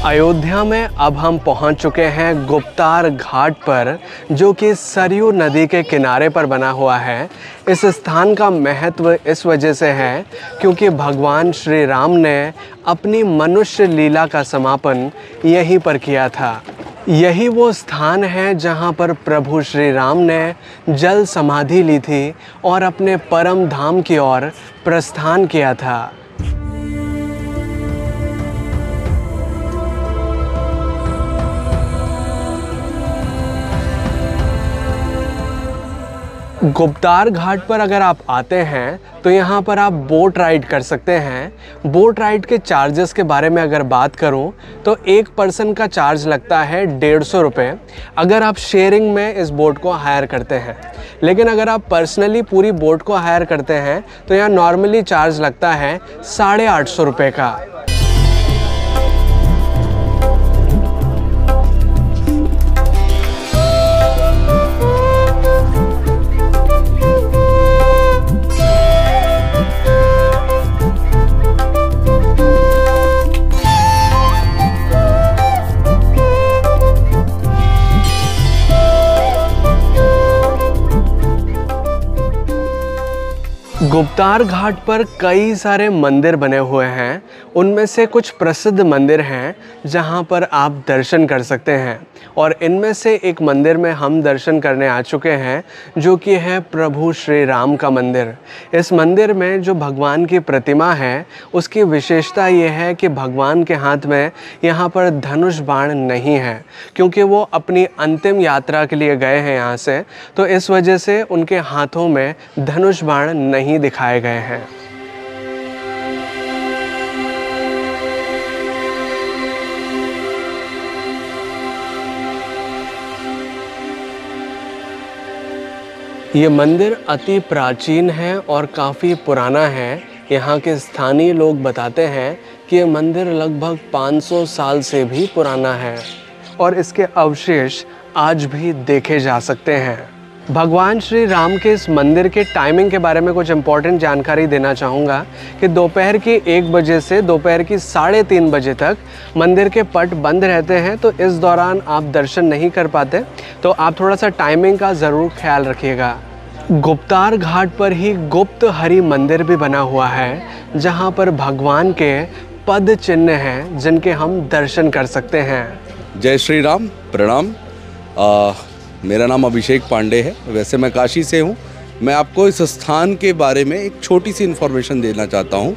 अयोध्या में अब हम पहुंच चुके हैं गुप्तार घाट पर, जो कि सरयू नदी के किनारे पर बना हुआ है। इस स्थान का महत्व इस वजह से है क्योंकि भगवान श्री राम ने अपनी मनुष्य लीला का समापन यहीं पर किया था। यही वो स्थान है जहां पर प्रभु श्री राम ने जल समाधि ली थी और अपने परम धाम की ओर प्रस्थान किया था। गुप्तार घाट पर अगर आप आते हैं तो यहाँ पर आप बोट राइड कर सकते हैं। बोट राइड के चार्जेस के बारे में अगर बात करूँ तो एक पर्सन का चार्ज लगता है 150 रुपये अगर आप शेयरिंग में इस बोट को हायर करते हैं। लेकिन अगर आप पर्सनली पूरी बोट को हायर करते हैं तो यहाँ नॉर्मली चार्ज लगता है 850 रुपये का। गुप्तार घाट पर कई सारे मंदिर बने हुए हैं। उनमें से कुछ प्रसिद्ध मंदिर हैं जहां पर आप दर्शन कर सकते हैं, और इनमें से एक मंदिर में हम दर्शन करने आ चुके हैं, जो कि है प्रभु श्री राम का मंदिर। इस मंदिर में जो भगवान की प्रतिमा है उसकी विशेषता ये है कि भगवान के हाथ में यहाँ पर धनुष बाण नहीं है, क्योंकि वो अपनी अंतिम यात्रा के लिए गए हैं यहाँ से, तो इस वजह से उनके हाथों में धनुष बाण नहीं दिखाए गए हैं। ये मंदिर अति प्राचीन है और काफ़ी पुराना है। यहाँ के स्थानीय लोग बताते हैं कि ये मंदिर लगभग 500 साल से भी पुराना है और इसके अवशेष आज भी देखे जा सकते हैं। भगवान श्री राम के इस मंदिर के टाइमिंग के बारे में कुछ इम्पोर्टेंट जानकारी देना चाहूँगा कि दोपहर की 1 बजे से दोपहर की 3:30 बजे तक मंदिर के पट बंद रहते हैं, तो इस दौरान आप दर्शन नहीं कर पाते, तो आप थोड़ा सा टाइमिंग का ज़रूर ख्याल रखिएगा। गुप्तार घाट पर ही गुप्त हरि मंदिर भी बना हुआ है, जहाँ पर भगवान के पद चिन्ह हैं जिनके हम दर्शन कर सकते हैं। जय श्री राम, प्रणाम। मेरा नाम अभिषेक पांडे है। वैसे मैं काशी से हूँ। मैं आपको इस स्थान के बारे में एक छोटी सी इन्फॉर्मेशन देना चाहता हूँ।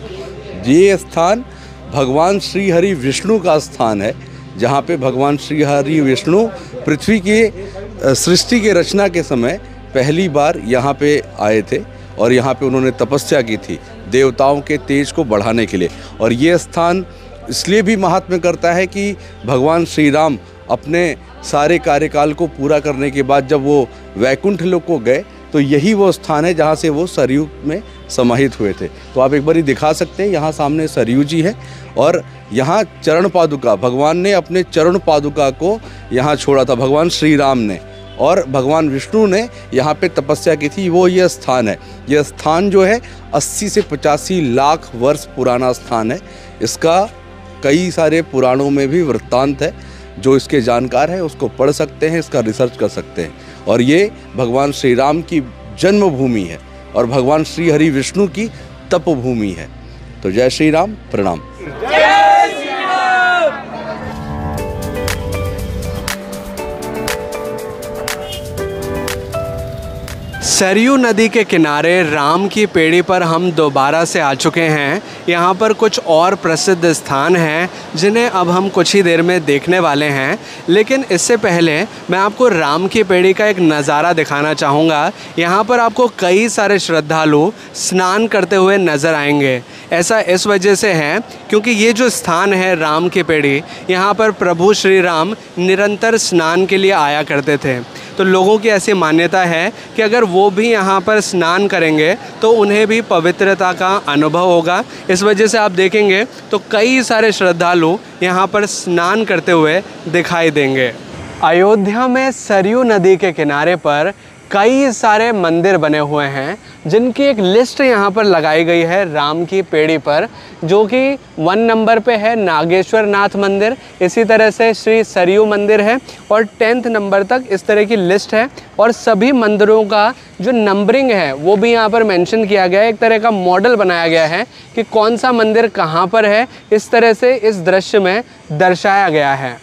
ये स्थान भगवान श्री हरि विष्णु का स्थान है, जहाँ पे भगवान श्री हरि विष्णु पृथ्वी की सृष्टि के रचना के समय पहली बार यहाँ पे आए थे और यहाँ पे उन्होंने तपस्या की थी देवताओं के तेज को बढ़ाने के लिए। और ये स्थान इसलिए भी महात्म्य करता है कि भगवान श्री राम अपने सारे कार्यकाल को पूरा करने के बाद जब वो वैकुंठ लोक को गए, तो यही वो स्थान है जहाँ से वो सरयू में समाहित हुए थे। तो आप एक बार दिखा सकते हैं, यहाँ सामने सरयू जी है और यहाँ चरण पादुका, भगवान ने अपने चरण पादुका को यहाँ छोड़ा था, भगवान श्री राम ने, और भगवान विष्णु ने यहाँ पे तपस्या की थी। वो ये स्थान है। यह स्थान जो है 80 से 85 लाख वर्ष पुराना स्थान है। इसका कई सारे पुराणों में भी वृत्तांत है। जो इसके जानकार हैं उसको पढ़ सकते हैं, इसका रिसर्च कर सकते हैं। और ये भगवान श्री राम की जन्मभूमि है और भगवान श्री हरि विष्णु की तपभूमि है। तो जय श्री राम, प्रणाम। सरयू नदी के किनारे राम की पेड़ी पर हम दोबारा से आ चुके हैं। यहाँ पर कुछ और प्रसिद्ध स्थान हैं जिन्हें अब हम कुछ ही देर में देखने वाले हैं, लेकिन इससे पहले मैं आपको राम की पेड़ी का एक नज़ारा दिखाना चाहूँगा। यहाँ पर आपको कई सारे श्रद्धालु स्नान करते हुए नज़र आएंगे। ऐसा इस वजह से है क्योंकि ये जो स्थान है राम की पेड़ी, यहाँ पर प्रभु श्री राम निरंतर स्नान के लिए आया करते थे। तो लोगों की ऐसी मान्यता है कि अगर वो भी यहाँ पर स्नान करेंगे तो उन्हें भी पवित्रता का अनुभव होगा। इस वजह से आप देखेंगे तो कई सारे श्रद्धालु यहाँ पर स्नान करते हुए दिखाई देंगे। अयोध्या में सरयू नदी के किनारे पर कई सारे मंदिर बने हुए हैं जिनकी एक लिस्ट यहाँ पर लगाई गई है राम की पेड़ी पर, जो कि 1 नंबर पे है नागेश्वर नाथ मंदिर, इसी तरह से श्री सरयू मंदिर है और 10th नंबर तक इस तरह की लिस्ट है। और सभी मंदिरों का जो नंबरिंग है वो भी यहाँ पर मेंशन किया गया है, एक तरह का मॉडल बनाया गया है कि कौन सा मंदिर कहाँ पर है, इस तरह से इस दृश्य में दर्शाया गया है।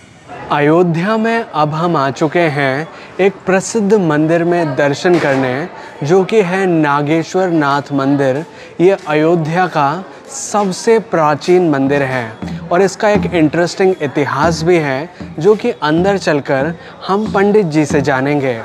अयोध्या में अब हम आ चुके हैं एक प्रसिद्ध मंदिर में दर्शन करने, जो कि है नागेश्वर नाथ मंदिर। ये अयोध्या का सबसे प्राचीन मंदिर है और इसका एक इंटरेस्टिंग इतिहास भी है, जो कि अंदर चलकर हम पंडित जी से जानेंगे।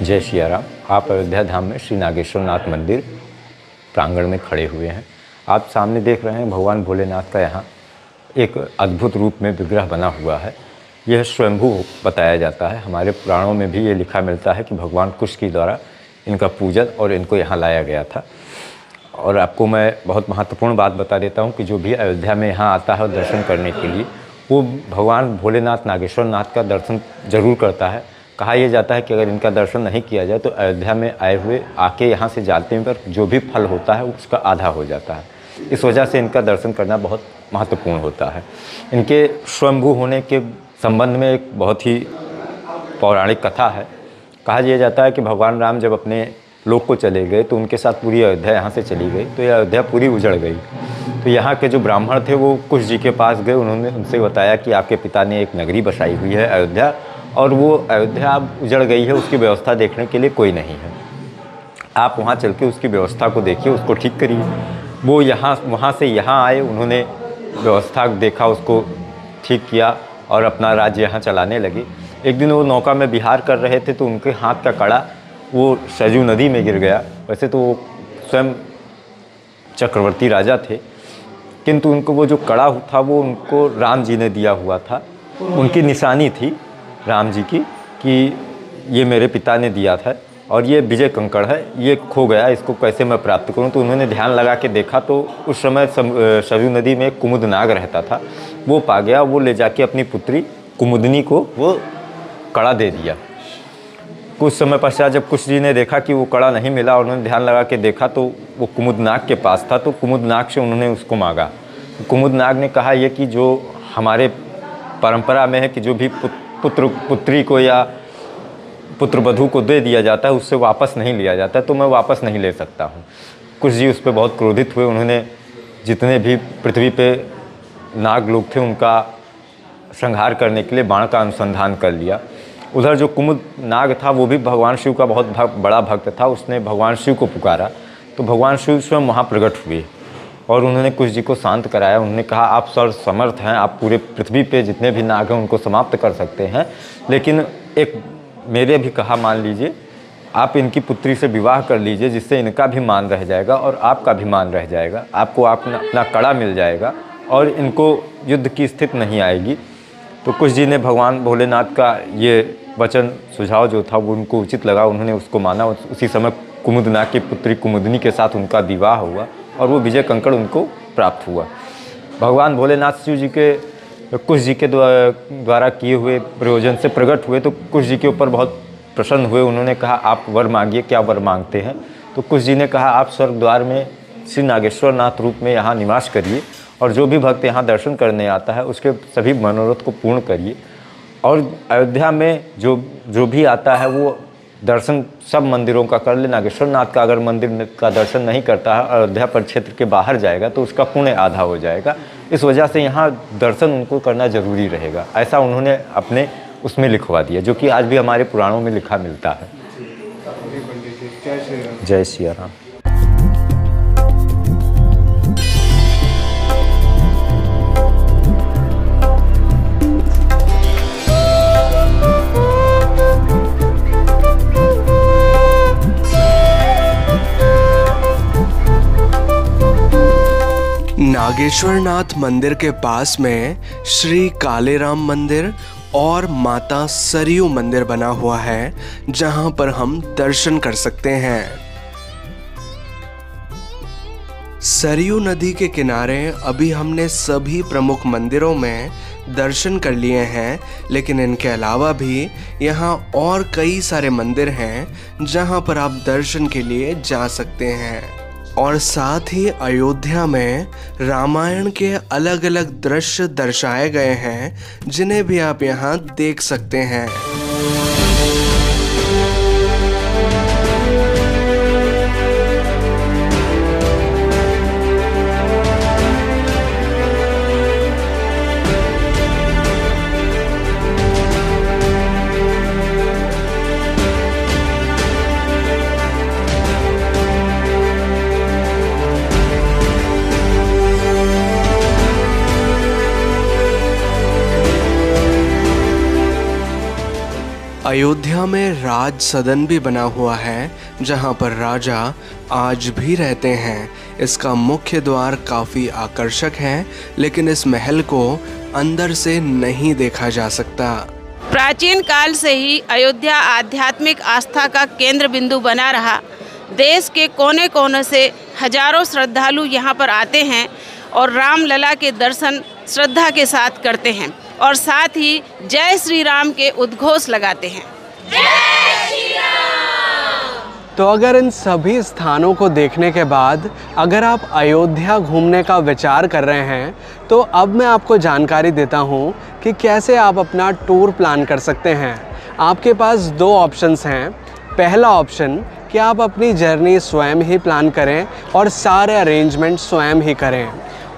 जय श्री राम। आप अयोध्या धाम में श्री नागेश्वर नाथ मंदिर प्रांगण में खड़े हुए हैं। आप सामने देख रहे हैं भगवान भोलेनाथ का यहाँ एक अद्भुत रूप में विग्रह बना हुआ है। यह स्वयंभू बताया जाता है। हमारे पुराणों में भी ये लिखा मिलता है कि भगवान कुश के द्वारा इनका पूजन और इनको यहाँ लाया गया था। और आपको मैं बहुत महत्वपूर्ण बात बता देता हूँ कि जो भी अयोध्या में यहाँ आता है दर्शन करने के लिए, वो भगवान भोलेनाथ नागेश्वर नाथ का दर्शन जरूर करता है। कहा यह जाता है कि अगर इनका दर्शन नहीं किया जाए तो अयोध्या में आए हुए आके यहाँ से जाते पर जो भी फल होता है उसका आधा हो जाता है। इस वजह से इनका दर्शन करना बहुत महत्वपूर्ण होता है। इनके स्वयंभू होने के संबंध में एक बहुत ही पौराणिक कथा है। कहा यह जाता है कि भगवान राम जब अपने लोक को चले गए तो उनके साथ पूरी अयोध्या यहाँ से चली गई, तो यह अयोध्या पूरी उजड़ गई। तो यहाँ के जो ब्राह्मण थे वो कुश जी के पास गए। उन्होंने उनसे बताया कि आपके पिता ने एक नगरी बसाई हुई है अयोध्या, और वो अयोध्या अब उजड़ गई है, उसकी व्यवस्था देखने के लिए कोई नहीं है। आप वहाँ चल के उसकी व्यवस्था को देखिए, उसको ठीक करिए। वो वहाँ से यहाँ आए, उन्होंने व्यवस्था देखा, उसको ठीक किया और अपना राज्य यहाँ चलाने लगे। एक दिन वो नौका में विहार कर रहे थे तो उनके हाथ का कड़ा वो सरयू नदी में गिर गया। वैसे तो वो स्वयं चक्रवर्ती राजा थे, किंतु उनको वो जो कड़ा था वो उनको राम जी ने दिया हुआ था। उनकी निशानी थी राम जी की कि ये मेरे पिता ने दिया था और ये विजय कंकड़ है, ये खो गया, इसको कैसे मैं प्राप्त करूं। तो उन्होंने ध्यान लगा के देखा तो उस समय सरयू नदी में एक कुमुद नाग रहता था, वो पा गया। वो ले जाके अपनी पुत्री कुमुदनी को वो कड़ा दे दिया। कुछ समय पश्चात जब कुश जी ने देखा कि वो कड़ा नहीं मिला, उन्होंने ध्यान लगा के देखा तो वो कुमुद नाग के पास था। तो कुमुद नाग से उन्होंने उसको मांगा। कुमुद नाग ने कहा ये कि जो हमारे परंपरा में है कि जो भी पुत्री को या पुत्र वधू को दे दिया जाता है उससे वापस नहीं लिया जाता, तो मैं वापस नहीं ले सकता हूँ। कुश जी उस पर बहुत क्रोधित हुए। उन्होंने जितने भी पृथ्वी पे नाग लोग थे उनका संहार करने के लिए बाण का अनुसंधान कर लिया। उधर जो कुमुद नाग था वो भी भगवान शिव का बहुत बड़ा भक्त था। उसने भगवान शिव को पुकारा तो भगवान शिव स्वयं वहाँ प्रकट हुए और उन्होंने कुश जी को शांत कराया। उन्होंने कहा आप सर्वसमर्थ हैं, आप पूरे पृथ्वी पे जितने भी नाग हैं उनको समाप्त कर सकते हैं, लेकिन एक मेरे भी कहा मान लीजिए, आप इनकी पुत्री से विवाह कर लीजिए जिससे इनका भी मान रह जाएगा और आपका भी मान रह जाएगा, आपको अपना कड़ा मिल जाएगा और इनको युद्ध की स्थिति नहीं आएगी। तो कुश जी ने भगवान भोलेनाथ का ये वचन सुझाव जो था वो उनको उचित लगा, उन्होंने उसको माना। उसी समय कुमुदनाग की पुत्री कुमुदनी के साथ उनका विवाह हुआ और वो विजय कंकड़ उनको प्राप्त हुआ। भगवान भोलेनाथ शिव जी के कुश जी के द्वारा किए हुए प्रयोजन से प्रकट हुए तो कुश जी के ऊपर बहुत प्रसन्न हुए। उन्होंने कहा आप वर मांगिए, क्या वर मांगते हैं। तो कुश जी ने कहा आप स्वर्ग द्वार में श्री नागेश्वर नाथ रूप में यहाँ निवास करिए और जो भी भक्त यहाँ दर्शन करने आता है उसके सभी मनोरथ को पूर्ण करिए। और अयोध्या में जो भी आता है वो दर्शन सब मंदिरों का कर ले। नागेश्वर नाथ का अगर मंदिर का दर्शन नहीं करता है, अयोध्या परिक्षेत्र के बाहर जाएगा तो उसका पुण्य आधा हो जाएगा। इस वजह से यहाँ दर्शन उनको करना जरूरी रहेगा, ऐसा उन्होंने अपने उसमें लिखवा दिया, जो कि आज भी हमारे पुराणों में लिखा मिलता है। जय श्री राम। नागेश्वर नाथ मंदिर के पास में श्री कालेराम मंदिर और माता सरयू मंदिर बना हुआ है, जहां पर हम दर्शन कर सकते हैं। सरयू नदी के किनारे अभी हमने सभी प्रमुख मंदिरों में दर्शन कर लिए हैं, लेकिन इनके अलावा भी यहाँ और कई सारे मंदिर हैं जहाँ पर आप दर्शन के लिए जा सकते हैं। और साथ ही अयोध्या में रामायण के अलग अलग दृश्य दर्शाए गए हैं जिन्हें भी आप यहाँ देख सकते हैं। अयोध्या में राज सदन भी बना हुआ है जहां पर राजा आज भी रहते हैं। इसका मुख्य द्वार काफ़ी आकर्षक है, लेकिन इस महल को अंदर से नहीं देखा जा सकता। प्राचीन काल से ही अयोध्या आध्यात्मिक आस्था का केंद्र बिंदु बना रहा। देश के कोने कोने से हजारों श्रद्धालु यहाँ पर आते हैं और रामलला के दर्शन श्रद्धा के साथ करते हैं और साथ ही जय श्री राम के उद्घोष लगाते हैं। तो अगर इन सभी स्थानों को देखने के बाद अगर आप अयोध्या घूमने का विचार कर रहे हैं, तो अब मैं आपको जानकारी देता हूं कि कैसे आप अपना टूर प्लान कर सकते हैं। आपके पास दो ऑप्शंस हैं। पहला ऑप्शन कि आप अपनी जर्नी स्वयं ही प्लान करें और सारे अरेंजमेंट स्वयं ही करें,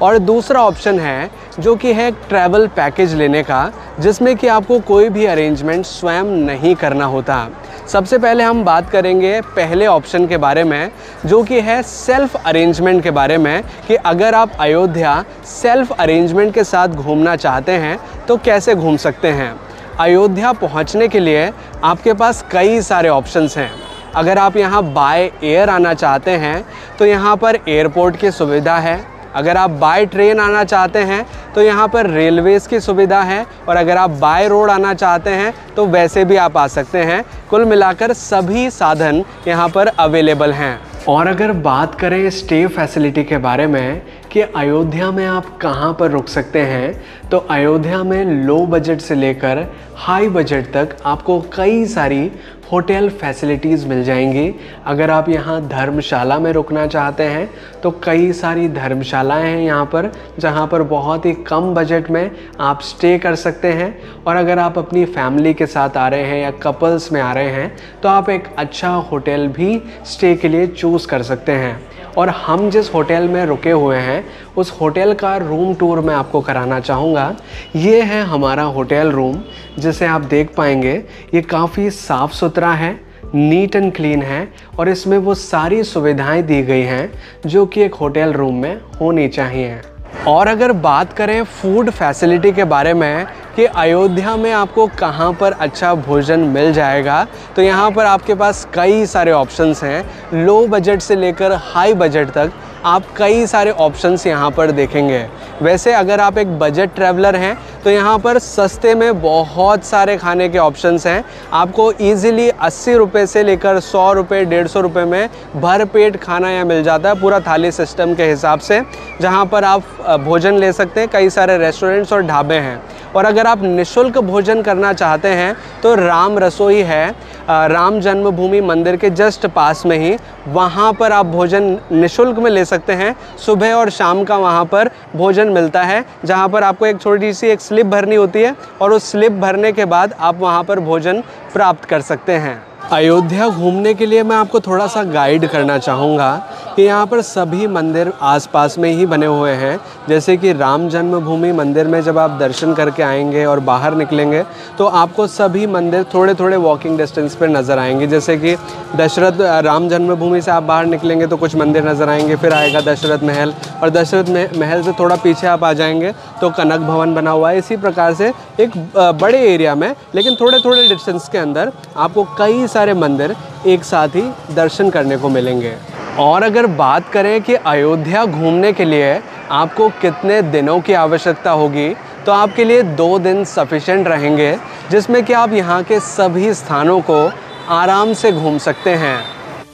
और दूसरा ऑप्शन है जो कि है ट्रैवल पैकेज लेने का, जिसमें कि आपको कोई भी अरेंजमेंट स्वयं नहीं करना होता। सबसे पहले हम बात करेंगे पहले ऑप्शन के बारे में, जो कि है सेल्फ अरेंजमेंट के बारे में, कि अगर आप अयोध्या सेल्फ अरेंजमेंट के साथ घूमना चाहते हैं तो कैसे घूम सकते हैं। अयोध्या पहुंचने के लिए आपके पास कई सारे ऑप्शंस हैं। अगर आप यहाँ बाय एयर आना चाहते हैं तो यहाँ पर एयरपोर्ट की सुविधा है। अगर आप बाय ट्रेन आना चाहते हैं तो यहाँ पर रेलवेज़ की सुविधा है, और अगर आप बाय रोड आना चाहते हैं तो वैसे भी आप आ सकते हैं। कुल मिलाकर सभी साधन यहाँ पर अवेलेबल हैं। और अगर बात करें स्टे फैसिलिटी के बारे में कि अयोध्या में आप कहाँ पर रुक सकते हैं, तो अयोध्या में लो बजट से लेकर हाई बजट तक आपको कई सारी होटल फैसिलिटीज़ मिल जाएंगी। अगर आप यहाँ धर्मशाला में रुकना चाहते हैं तो कई सारी धर्मशालाएं हैं यहाँ पर, जहाँ पर बहुत ही कम बजट में आप स्टे कर सकते हैं। और अगर आप अपनी फैमिली के साथ आ रहे हैं या कपल्स में आ रहे हैं तो आप एक अच्छा होटल भी स्टे के लिए चूज़ कर सकते हैं। और हम जिस होटल में रुके हुए हैं उस होटल का रूम टूर मैं आपको कराना चाहूँगा। ये है हमारा होटल रूम, जिसे आप देख पाएंगे ये काफ़ी साफ़ सुथरा है, नीट एंड क्लीन है, और इसमें वो सारी सुविधाएं दी गई हैं जो कि एक होटल रूम में होनी चाहिए। और अगर बात करें फूड फैसिलिटी के बारे में कि अयोध्या में आपको कहाँ पर अच्छा भोजन मिल जाएगा, तो यहाँ पर आपके पास कई सारे ऑप्शंस हैं। लो बजट से लेकर हाई बजट तक आप कई सारे ऑप्शंस यहाँ पर देखेंगे। वैसे अगर आप एक बजट ट्रैवलर हैं तो यहाँ पर सस्ते में बहुत सारे खाने के ऑप्शंस हैं। आपको इजीली 80 रुपये से लेकर 100 रुपये 150 रुपये में भर पेट खाना यहाँ मिल जाता है, पूरा थाली सिस्टम के हिसाब से, जहाँ पर आप भोजन ले सकते हैं। कई सारे रेस्टोरेंट्स और ढाबे हैं। और अगर आप निःशुल्क भोजन करना चाहते हैं तो राम रसोई है राम जन्मभूमि मंदिर के जस्ट पास में ही, वहाँ पर आप भोजन निःशुल्क में ले सकते हैं। सुबह और शाम का वहाँ पर भोजन मिलता है, जहाँ पर आपको एक छोटी सी एक स्लिप भरनी होती है और उस स्लिप भरने के बाद आप वहाँ पर भोजन प्राप्त कर सकते हैं। अयोध्या घूमने के लिए मैं आपको थोड़ा सा गाइड करना चाहूँगा कि यहाँ पर सभी मंदिर आसपास में ही बने हुए हैं। जैसे कि राम जन्मभूमि मंदिर में जब आप दर्शन करके आएंगे और बाहर निकलेंगे तो आपको सभी मंदिर थोड़े थोड़े वॉकिंग डिस्टेंस पर नज़र आएंगे। जैसे कि दशरथ राम जन्मभूमि से आप बाहर निकलेंगे तो कुछ मंदिर नज़र आएंगे, फिर आएगा दशरथ महल, और दशरथ महल से थोड़ा पीछे आप आ जाएंगे तो कनक भवन बना हुआ है। इसी प्रकार से एक बड़े एरिया में लेकिन थोड़े थोड़े डिस्टेंस के अंदर आपको कई सारे मंदिर एक साथ ही दर्शन करने को मिलेंगे। और अगर बात करें कि अयोध्या घूमने के लिए आपको कितने दिनों की आवश्यकता होगी, तो आपके लिए 2 दिन सफिशिएंट रहेंगे, जिसमें कि आप यहाँ के सभी स्थानों को आराम से घूम सकते हैं।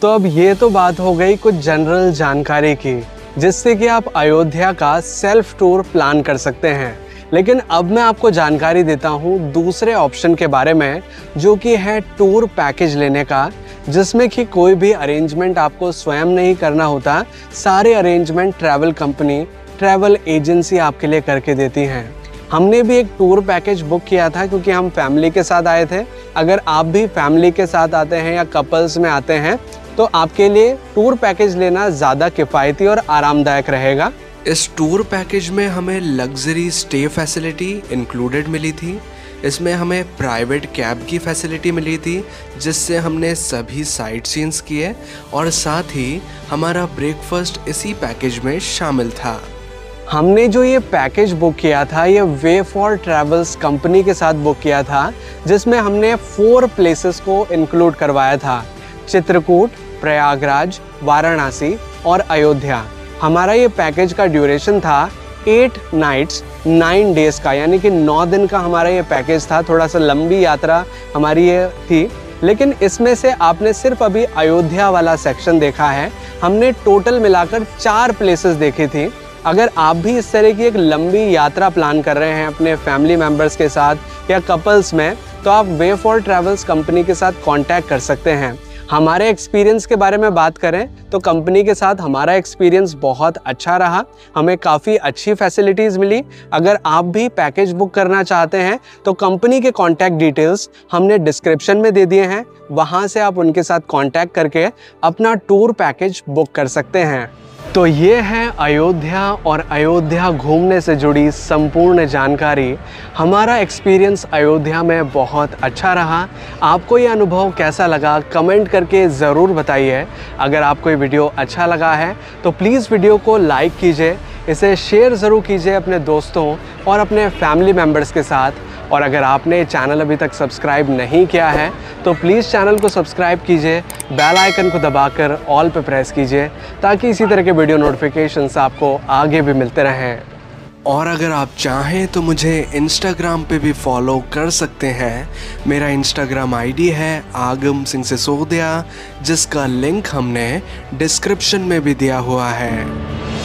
तो अब ये तो बात हो गई कुछ जनरल जानकारी की। जिससे कि आप अयोध्या का सेल्फ टूर प्लान कर सकते हैं। लेकिन अब मैं आपको जानकारी देता हूँ दूसरे ऑप्शन के बारे में, जो कि है टूर पैकेज लेने का, जिसमें कि कोई भी अरेंजमेंट आपको स्वयं नहीं करना होता। सारे arrangement travel company, travel agency आपके लिए करके देती हैं। हमने भी एक टूर पैकेज बुक किया था क्योंकि हम फैमिली के साथ आए थे। अगर आप भी फैमिली के साथ आते हैं या कपल्स में आते हैं तो आपके लिए टूर पैकेज लेना ज़्यादा किफ़ायती और आरामदायक रहेगा। इस टूर पैकेज में हमें लग्जरी स्टे फैसिलिटी इंक्लूडेड मिली थी। इसमें हमें प्राइवेट कैब की फैसिलिटी मिली थी, जिससे हमने सभी साइट सीन्स किए, और साथ ही हमारा ब्रेकफास्ट इसी पैकेज में शामिल था। हमने जो ये पैकेज बुक किया था ये वे फॉर ट्रैवल्स कंपनी के साथ बुक किया था, जिसमें हमने 4 प्लेसेस को इंक्लूड करवाया था: चित्रकूट, प्रयागराज, वाराणसी और अयोध्या। हमारा ये पैकेज का ड्यूरेशन था 8 नाइट्स 9 डेज़ का, यानी कि 9 दिन का हमारा ये पैकेज था। थोड़ा सा लंबी यात्रा हमारी ये थी, लेकिन इसमें से आपने सिर्फ अभी अयोध्या वाला सेक्शन देखा है। हमने टोटल मिलाकर 4 प्लेसेस देखी थी। अगर आप भी इस तरह की एक लंबी यात्रा प्लान कर रहे हैं अपने फैमिली मेम्बर्स के साथ या कपल्स में, तो आप वे फॉर ट्रैवल्स कंपनी के साथ कांटेक्ट कर सकते हैं। हमारे एक्सपीरियंस के बारे में बात करें तो कंपनी के साथ हमारा एक्सपीरियंस बहुत अच्छा रहा। हमें काफ़ी अच्छी फैसिलिटीज़ मिली। अगर आप भी पैकेज बुक करना चाहते हैं तो कंपनी के कॉन्टैक्ट डिटेल्स हमने डिस्क्रिप्शन में दे दिए हैं, वहाँ से आप उनके साथ कॉन्टैक्ट करके अपना टूर पैकेज बुक कर सकते हैं। तो ये है अयोध्या और अयोध्या घूमने से जुड़ी संपूर्ण जानकारी। हमारा एक्सपीरियंस अयोध्या में बहुत अच्छा रहा। आपको ये अनुभव कैसा लगा कमेंट करके ज़रूर बताइए। अगर आपको ये वीडियो अच्छा लगा है तो प्लीज़ वीडियो को लाइक कीजिए, इसे शेयर ज़रूर कीजिए अपने दोस्तों और अपने फैमिली मेम्बर्स के साथ। और अगर आपने चैनल अभी तक सब्सक्राइब नहीं किया है तो प्लीज़ चैनल को सब्सक्राइब कीजिए, बेल आइकन को दबाकर ऑल पे प्रेस कीजिए, ताकि इसी तरह के वीडियो नोटिफिकेशंस आपको आगे भी मिलते रहें। और अगर आप चाहें तो मुझे इंस्टाग्राम पे भी फॉलो कर सकते हैं। मेरा इंस्टाग्राम आईडी है आगम सिंह सिसोदिया, जिसका लिंक हमने डिस्क्रिप्शन में भी दिया हुआ है।